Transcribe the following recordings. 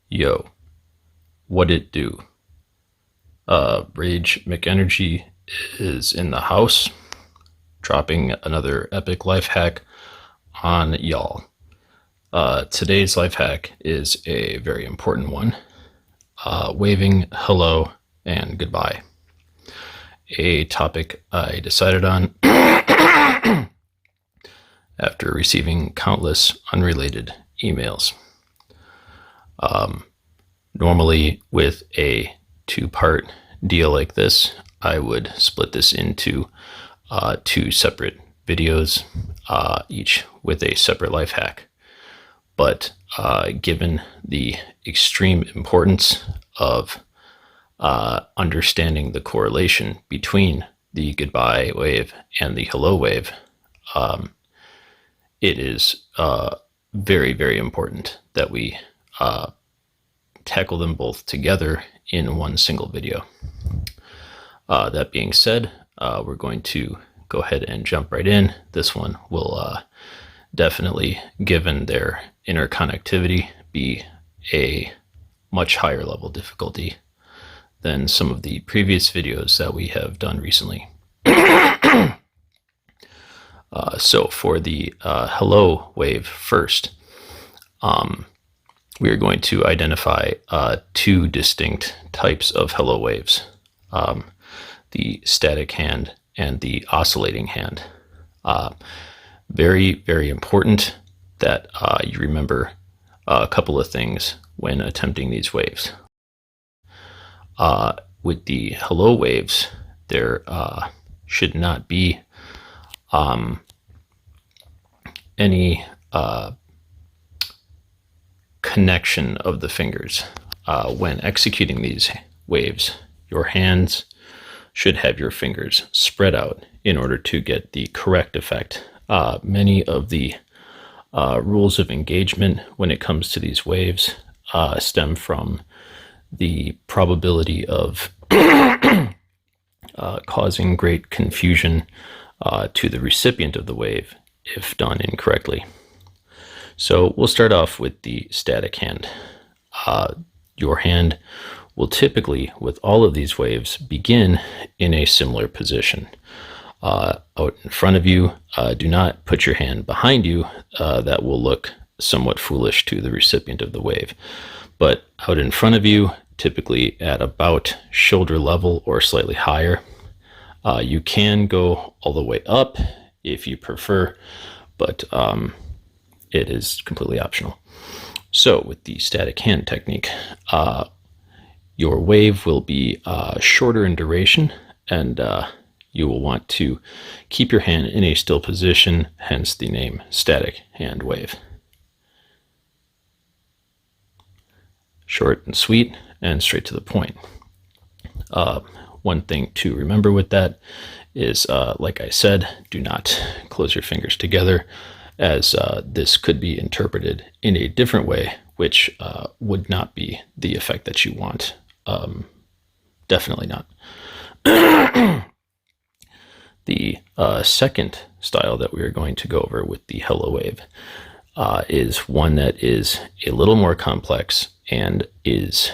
Yo, what it do? Rage McEnergy is in the house, dropping another epic life hack on y'all. Today's life hack is a very important one. Waving hello and goodbye. A topic I decided on after receiving countless unrelated emails. Normally, with a two-part deal like this, I would split this into two separate videos, each with a separate life hack. But given the extreme importance of understanding the correlation between the goodbye wave and the hello wave, it is very, very important that we tackle them both together in one single video. That being said, we're going to go ahead and jump right in. This one will definitely, given their interconnectivity, be a much higher level difficulty than some of the previous videos that we have done recently. So for the hello wave first, we are going to identify two distinct types of hello waves, the static hand and the oscillating hand. Very, very important that you remember a couple of things when attempting these waves. With the hello waves, there should not be any connection of the fingers. When executing these waves, your hands should have your fingers spread out in order to get the correct effect. Many of the rules of engagement when it comes to these waves stem from the probability of causing great confusion to the recipient of the wave if done incorrectly. So we'll start off with the static hand. Your hand will typically, with all of these waves, begin in a similar position. Out in front of you, do not put your hand behind you. That will look somewhat foolish to the recipient of the wave. But out in front of you, typically at about shoulder level or slightly higher. You can go all the way up if you prefer, but it is completely optional. So with the static hand technique, your wave will be shorter in duration, and you will want to keep your hand in a still position, hence the name static hand wave. Short and sweet and straight to the point. One thing to remember with that is, like I said, do not close your fingers together, as this could be interpreted in a different way, which would not be the effect that you want. Definitely not. The second style that we are going to go over with the hello wave is one that is a little more complex, and is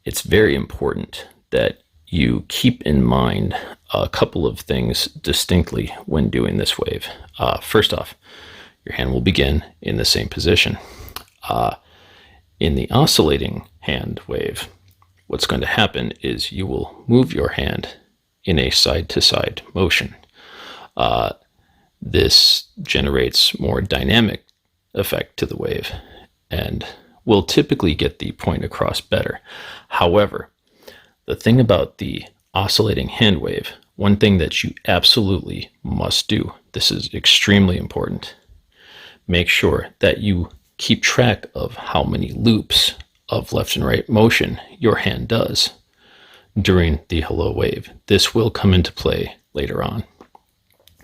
it's very important that you keep in mind a couple of things distinctly when doing this wave. First off, your hand will begin in the same position. In the oscillating hand wave, what's going to happen is you will move your hand in a side-to-side motion. This generates more dynamic effect to the wave and will typically get the point across better. However, the thing about the oscillating hand wave, one thing that you absolutely must do, this is extremely important, make sure that you keep track of how many loops of left and right motion your hand does during the hello wave. This will come into play later on.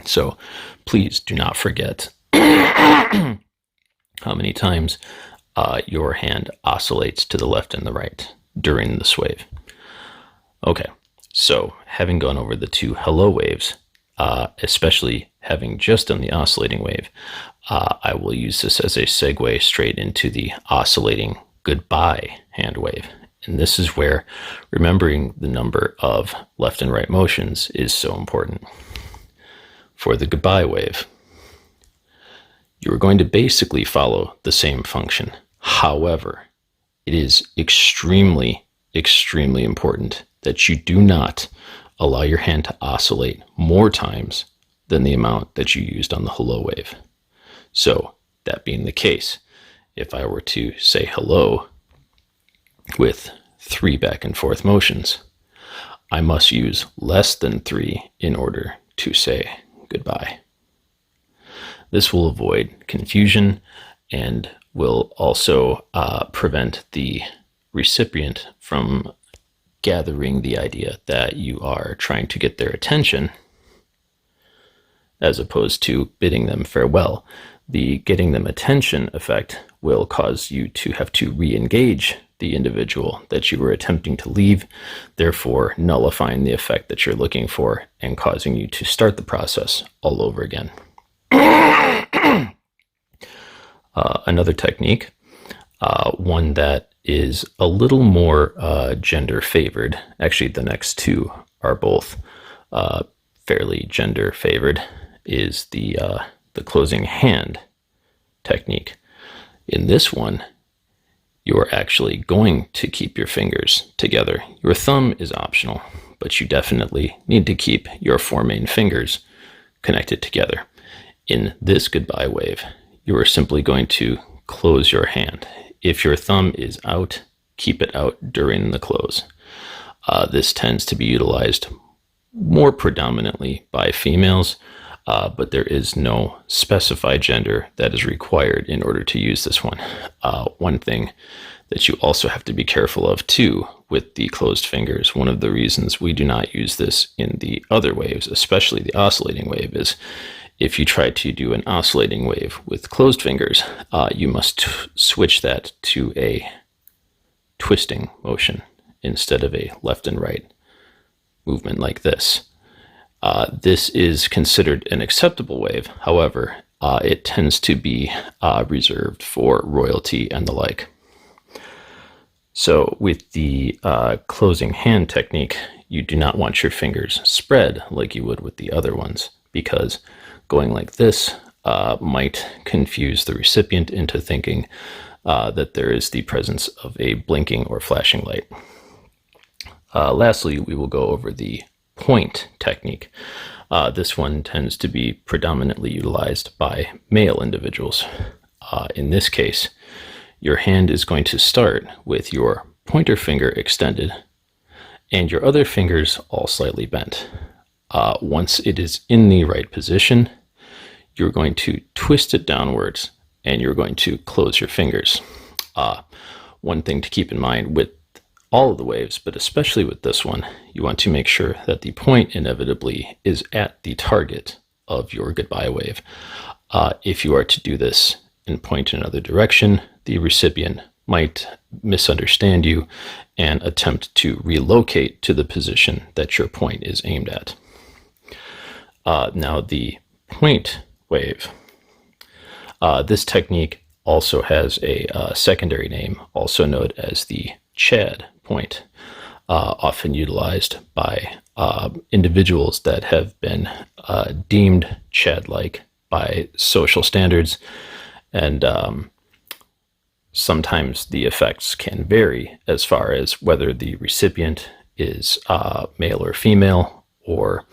So please do not forget how many times your hand oscillates to the left and the right during this wave. Okay, so having gone over the two hello waves, especially having just done the oscillating wave, I will use this as a segue straight into the oscillating goodbye hand wave. And this is where remembering the number of left and right motions is so important. For the goodbye wave, you are going to basically follow the same function. However, it is extremely, extremely important that you do not allow your hand to oscillate more times than the amount that you used on the hello wave. So, that being the case, if I were to say hello with 3 back and forth motions, I must use less than 3 in order to say goodbye. This will avoid confusion and will also prevent the recipient from gathering the idea that you are trying to get their attention as opposed to bidding them farewell. The getting them attention effect will cause you to have to re-engage the individual that you were attempting to leave, therefore nullifying the effect that you're looking for and causing you to start the process all over again. Another technique, one that is a little more gender favored. Actually, the next two are both fairly gender favored, is the closing hand technique. In this one, you're actually going to keep your fingers together. Your thumb is optional, but you definitely need to keep your 4 main fingers connected together. In this goodbye wave, you are simply going to close your hand. If your thumb is out, keep it out during the close. This tends to be utilized more predominantly by females, but there is no specified gender that is required in order to use this one. One thing that you also have to be careful of too with the closed fingers, one of the reasons we do not use this in the other waves, especially the oscillating wave, is if you try to do an oscillating wave with closed fingers, you must switch that to a twisting motion instead of a left and right movement like this. This is considered an acceptable wave. However, it tends to be reserved for royalty and the like. So with the closing hand technique, you do not want your fingers spread like you would with the other ones, because going like this might confuse the recipient into thinking that there is the presence of a blinking or flashing light. Lastly, we will go over the point technique. This one tends to be predominantly utilized by male individuals. In this case, your hand is going to start with your pointer finger extended and your other fingers all slightly bent. Once it is in the right position, you're going to twist it downwards and you're going to close your fingers. One thing to keep in mind with all of the waves, but especially with this one, you want to make sure that the point inevitably is at the target of your goodbye wave. If you are to do this and point in another direction, the recipient might misunderstand you and attempt to relocate to the position that your point is aimed at. Now the point wave. This technique also has a secondary name, also known as the Chad point, often utilized by individuals that have been deemed Chad-like by social standards, and sometimes the effects can vary as far as whether the recipient is male or female, or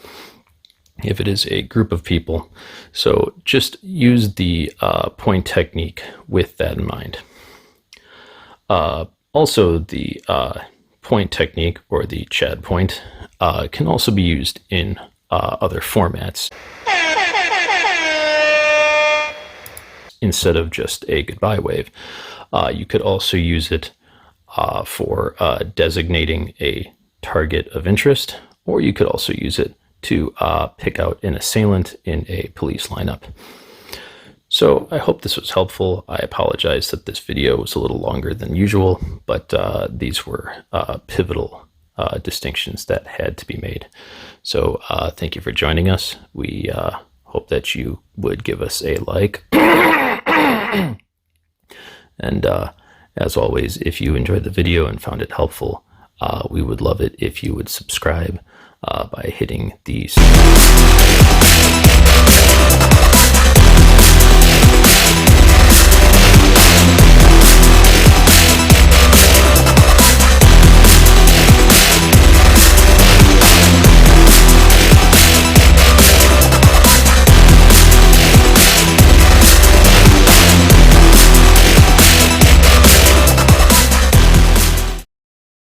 if it is a group of people. So just use the point technique with that in mind. Also, the point technique, or the Chad point, can also be used in other formats. Instead of just a goodbye wave, you could also use it for designating a target of interest, or you could also use it to pick out an assailant in a police lineup. So I hope this was helpful. I apologize that this video was a little longer than usual, but these were pivotal distinctions that had to be made. So thank you for joining us. We hope that you would give us a like. And as always, if you enjoyed the video and found it helpful, we would love it if you would subscribe by hitting the